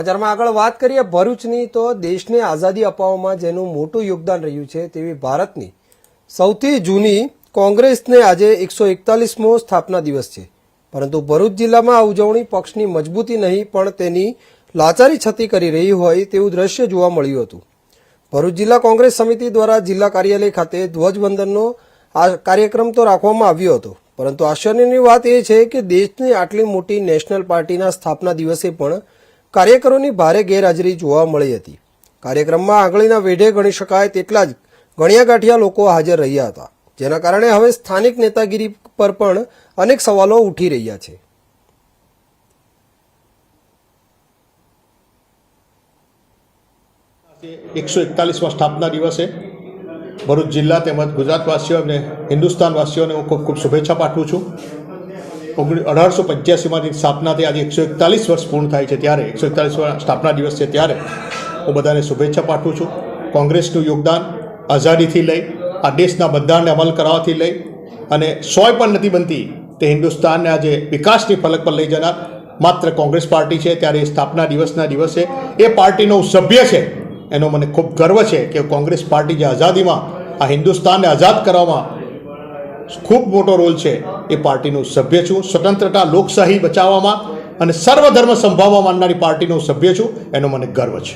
સમાચારમાં આગળ વાત કરીએ ભરૂચની તો દેશને આઝાદી અપાવવામાં જેનું મોટું યોગદાન રહ્યું છે તેવી ભારતની સૌથી જૂની કોંગ્રેસને આજે 141મો સ્થાપના દિવસ છે, પરંતુ ભરૂચ જિલ્લામાં આ ઉજવણી પક્ષની મજબૂતી નહીં પણ તેની લાચારી છતી કરી રહી હોય તેવું દ્રશ્ય જોવા મળ્યું હતું। ભરૂચ જિલ્લા કોંગ્રેસ સમિતિ દ્વારા જિલ્લા કાર્યાલય ખાતે ધ્વજવંદનનો આ કાર્યક્રમ તો રાખવામાં આવ્યો હતો, પરંતુ આશ્ચર્યની વાત એ છે કે દેશની આટલી મોટી નેશનલ પાર્ટીના સ્થાપના દિવસે પણ કાર્યકરોની ભારે ગેરહાજરી જોવા મળી હતી। કાર્યક્રમમાં આંગળીના વેઢે ગણી શકાય તેટલા જ ગણ્યા ગાંઠિયા લોકો હાજર રહ્યા હતા, જેના કારણે હવે સ્થાનિક નેતાગીરી પર પણ અનેક સવાલો ઉઠી રહ્યા છે। એકસો 41મા સ્થાપના દિવસે ભરૂચ જિલ્લા તેમજ ગુજરાતવાસીઓ અને હિન્દુસ્તાનવાસીઓને હું ખૂબ ખૂબ શુભેચ્છા પાઠવું છું। 1885માંથી સ્થાપનાથી આજે 141 વર્ષ પૂર્ણ થાય છે, ત્યારે 141મા સ્થાપના દિવસ છે, ત્યારે હું બધાને શુભેચ્છા પાઠવું છું। કોંગ્રેસનું યોગદાન આઝાદીથી લઈ આ દેશના બંધારણને અમલ કરાવવાથી લઈ અને સોય પણ નથી બનતી તે હિન્દુસ્તાનને આજે વિકાસની ફલક પર લઈ જનાર માત્ર કોંગ્રેસ પાર્ટી છે। ત્યારે સ્થાપના દિવસના દિવસે એ પાર્ટીનો સભ્ય છે એનો મને ખૂબ ગર્વ છે કે કોંગ્રેસ પાર્ટી જે આઝાદીમાં આ હિન્દુસ્તાનને આઝાદ કરવામાં ખૂબ મોટો રોલ છે એ પાર્ટીનું સભ્ય છું। સ્વતંત્રતા લોકશાહી બચાવવામાં અને સર્વધર્મ સંભાળવા માંડનારી પાર્ટીનો સભ્ય છું, એનો મને ગર્વ છે।